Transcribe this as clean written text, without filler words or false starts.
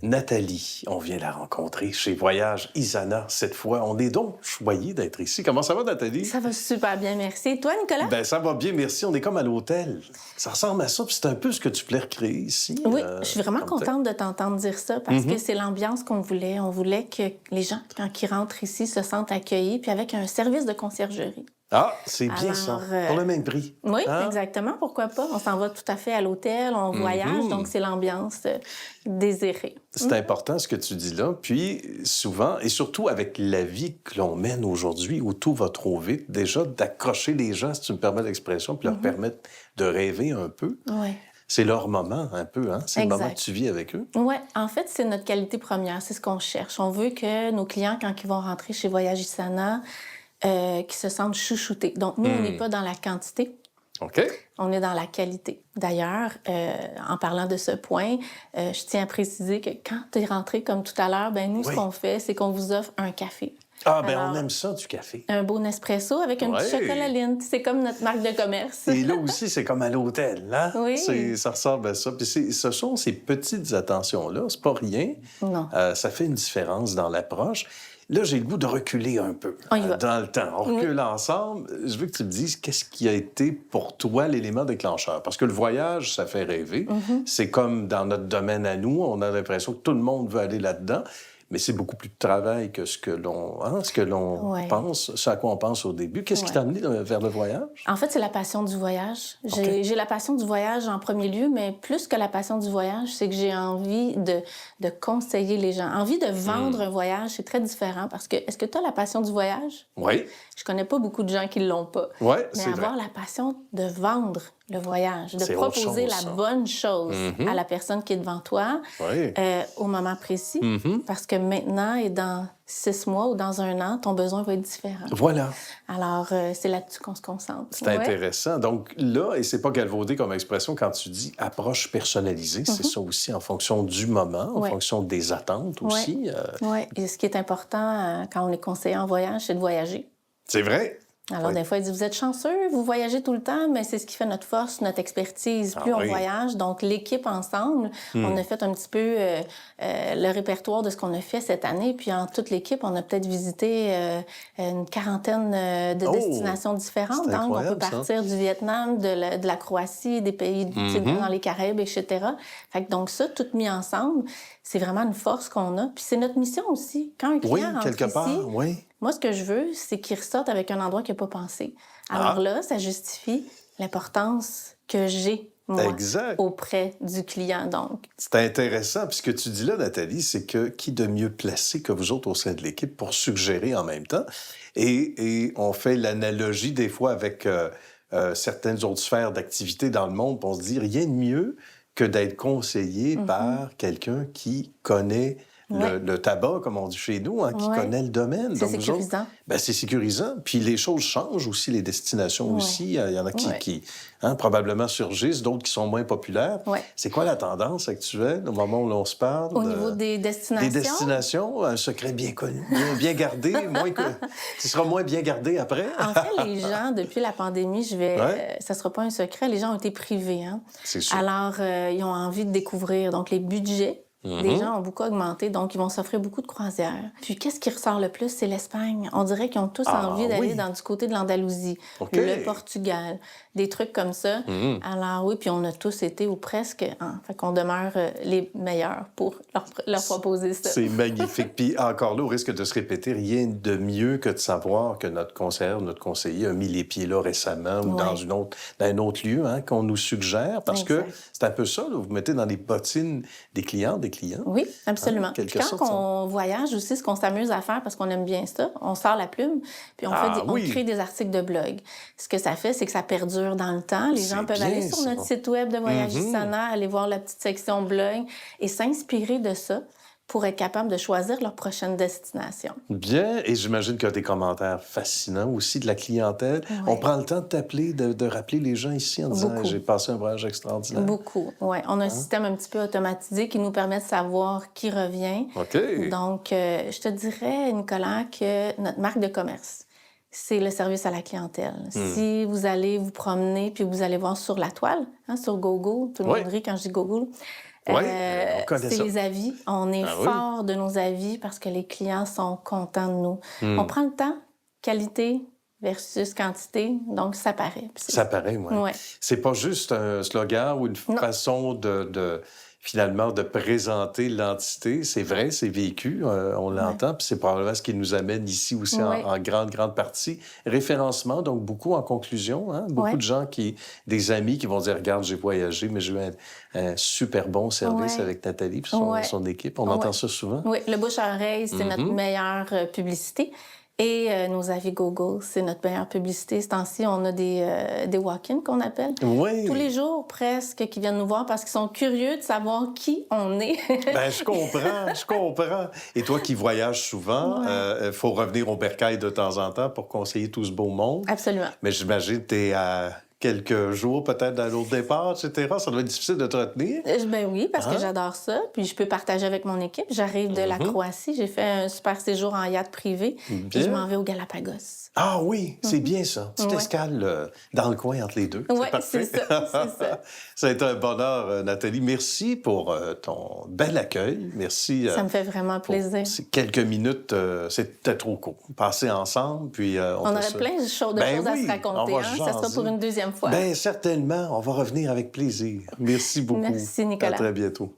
Nathalie, on vient la rencontrer chez Voyage Isana cette fois. On est donc choyés d'être ici. Comment ça va, Nathalie? Ça va super bien, merci. Et toi, Nicolas? Ben, ça va bien, merci. On est comme à l'hôtel. Ça ressemble à ça, puis c'est un peu ce que tu voulais recréer ici. Oui, je suis vraiment comme contente de t'entendre dire ça parce que Mhm. c'est l'ambiance qu'on voulait. On voulait que les gens, quand ils rentrent ici, se sentent accueillis, puis avec un service de conciergerie. Ah, c'est bien ça. Alors, Pour le même prix. Oui, Hein? exactement. Pourquoi pas? On s'en va tout à fait à l'hôtel, on voyage, donc c'est l'ambiance désirée. C'est important ce que tu dis là. Puis souvent, et surtout avec la vie que l'on mène aujourd'hui, où tout va trop vite, déjà d'accrocher les gens, si tu me permets l'expression, puis leur permettre de rêver un peu, Oui. c'est leur moment un peu, hein? C'est le moment que Exact. tu vis avec eux. Oui, en fait, c'est notre qualité première, c'est ce qu'on cherche. On veut que nos clients, quand ils vont rentrer chez Voyage Isana, qu'ils se sentent chouchoutés. Donc, nous, on n'est pas dans la quantité, OK? on est dans la qualité. D'ailleurs, en parlant de ce point, je tiens à préciser que quand tu es rentré comme tout à l'heure, ben nous, ce Oui. qu'on fait, c'est qu'on vous offre un café. Ah, ben Alors, on aime ça, du café. un beau Nespresso avec un petit Ouais. chocolat Lindt. C'est comme notre marque de commerce. Et là aussi, c'est comme à l'hôtel, hein? Oui. Ça ressemble à ça. Puis ce sont ces petites attentions-là, c'est pas rien. Non. Ça fait une différence dans l'approche. Là, j'ai le goût de reculer un peu On y va. dans le temps. On recule ensemble. Je veux que tu me dises qu'est-ce qui a été pour toi l'élément déclencheur. Parce que le voyage, ça fait rêver. C'est comme dans notre domaine à nous. On a l'impression que tout le monde veut aller là-dedans. Mais c'est beaucoup plus de travail que ce que l'on Ouais. pense, ce à quoi on pense au début. Qu'est-ce qui Ouais. t'a amené vers le voyage? En fait, c'est la passion du voyage. OK. J'ai la passion du voyage en premier lieu, mais plus que la passion du voyage, c'est que j'ai envie de conseiller les gens. Envie de vendre un voyage, c'est très différent parce que, est-ce que tu as la passion du voyage? Oui. Je connais pas beaucoup de gens qui l'ont pas. Oui, Mais c'est vrai. avoir la passion de vendre le voyage, de C'est autre proposer chose, la ça. bonne chose à la personne qui est devant toi Oui. au moment précis. Parce que maintenant et dans 6 mois ou dans 1 an, ton besoin va être différent. Voilà. Alors, c'est là-dessus qu'on se concentre. C'est Ouais. intéressant. Donc là, et c'est pas galvaudé comme expression quand tu dis approche personnalisée, c'est ça aussi en fonction du moment, en Ouais. fonction des attentes aussi. Oui. Et ce qui est important quand on est conseiller en voyage, c'est de voyager. C'est vrai. Alors, Oui. des fois, ils disent, vous êtes chanceux, vous voyagez tout le temps, mais c'est ce qui fait notre force, notre expertise. Plus Ah on oui. voyage, donc l'équipe ensemble, on a fait un petit peu le répertoire de ce qu'on a fait cette année. Puis en toute l'équipe, on a peut-être visité une quarantaine de Oh! destinations différentes. C'est Donc, on peut incroyable, ça. partir du Vietnam, de la Croatie, des pays tu sais, dans les Caraïbes, etc. Fait que donc ça, tout mis ensemble, c'est vraiment une force qu'on a. Puis c'est notre mission aussi. Quand un Oui, client rentre quelque ici, part, oui. moi, ce que je veux, c'est qu'il ressorte avec un endroit qu'il n'a pas pensé. Alors là, ça justifie l'importance que j'ai, moi, Exact. auprès du client, donc. C'est intéressant. Puis ce que tu dis là, Nathalie, c'est que qui de mieux placé que vous autres au sein de l'équipe pour suggérer en même temps? Et on fait l'analogie des fois avec certaines autres sphères d'activité dans le monde, puis on se dit rien de mieux que d'être conseillé par quelqu'un qui connaît Ouais. le tabac, comme on dit chez nous, hein, qui Ouais. connaît le domaine. C'est Donc, vous autres, sécurisant. ben, c'est sécurisant. Puis les choses changent aussi, les destinations Ouais. aussi. Il y en a Ouais. qui probablement surgissent, d'autres qui sont moins populaires. Ouais. C'est quoi la tendance actuelle, au moment où l'on se parle? Au niveau des destinations, Des destinations, un secret bien connu, bien gardé, qui sera moins bien gardé après. en fait, les gens, depuis la pandémie, Ouais. ça sera pas un secret, les gens ont été privés. Hein? C'est sûr. Alors, ils ont envie de découvrir. Donc, les budgets des gens ont beaucoup augmenté, donc ils vont s'offrir beaucoup de croisières. Puis, qu'est-ce qui ressort le plus? C'est l'Espagne. On dirait qu'ils ont tous envie d'aller oui. du côté de l'Andalousie, OK. le Portugal, des trucs comme ça. Alors oui, puis on a tous été ou presque, hein, fait qu'on demeure les meilleurs pour leur proposer ça. C'est magnifique. Puis encore là, au risque de se répéter, rien de mieux que de savoir que notre conseillère, notre conseiller a mis les pieds là récemment ou Ouais. dans un autre lieu qu'on nous suggère. Parce que Exact. c'est un peu ça, là, vous mettez dans les bottines des clients, des clients. Oui, absolument. En quelque Puis quand sorte, on voyage aussi, ce qu'on s'amuse à faire, parce qu'on aime bien ça, on sort la plume, puis on oui. crée des articles de blog. Ce que ça fait, c'est que ça perdure dans le temps. Les gens C'est peuvent bien, aller sur ça. notre site web de Voyage Isana, aller voir la petite section blog et s'inspirer de ça pour être capable de choisir leur prochaine destination. Bien, et j'imagine qu'il y a des commentaires fascinants aussi de la clientèle. Ouais. On prend le temps de t'appeler, de rappeler les gens ici en disant Beaucoup. j'ai passé un voyage extraordinaire. Beaucoup, oui. On a un système un petit peu automatisé qui nous permet de savoir qui revient. OK. Donc, je te dirais, Nicolas, que notre marque de commerce, c'est le service à la clientèle. Hmm. Si vous allez vous promener puis vous allez voir sur la toile, hein, sur Google, tout le Oui. monde rit quand je dis Google, Oui, on connaît c'est ça. les avis. On est Ah oui. fort de nos avis parce que les clients sont contents de nous. Hmm. On prend le temps, qualité versus quantité, donc ça paraît. Puis Ça paraît, oui. Ouais. C'est pas juste un slogan ou une Non. façon finalement de présenter l'entité. C'est vrai, c'est vécu, on l'entend, puis c'est probablement ce qui nous amène ici aussi Ouais. en grande partie. Référencement, donc beaucoup en conclusion, hein? Beaucoup Ouais. de gens des amis qui vont dire, regarde, j'ai voyagé, mais j'ai eu un super bon service Ouais. avec Nathalie et Ouais. son équipe. On entend ça souvent. Oui, le bouche-à-oreille, c'est notre Mhm. meilleure publicité. Et nos avis Google, c'est notre meilleure publicité. Ce temps-ci, on a des walk-ins qu'on appelle. Oui. Tous les jours, presque, qui viennent nous voir parce qu'ils sont curieux de savoir qui on est. Ben, je comprends. Et toi qui voyages souvent, Ouais. faut revenir au bercail de temps en temps pour conseiller tout ce beau monde. Absolument. Mais j'imagine que tu es à quelques jours peut-être d'un autre départ, etc. Ça doit être difficile de te retenir. Ben oui, parce que Hein? j'adore ça. Puis je peux partager avec mon équipe. J'arrive de la Croatie. J'ai fait un super séjour en yacht privé. Bien. Et je m'en vais aux Galapagos. Ah oui, c'est bien ça. Petite Ouais. escale dans le coin entre les deux. Oui, C'est parfait. c'est ça. C'est ça. Ça a été un bonheur, Nathalie. Merci pour ton bel accueil. Merci. Ça me fait vraiment pour plaisir. ces quelques minutes, c'était trop court. Passer ensemble, puis On peut aurait se- plein de choses Ben à oui, se raconter. on va Hein? Ça sera jaser. pour une deuxième fois. Bien, certainement. On va revenir avec plaisir. Merci beaucoup. Merci, Nicolas. À très bientôt.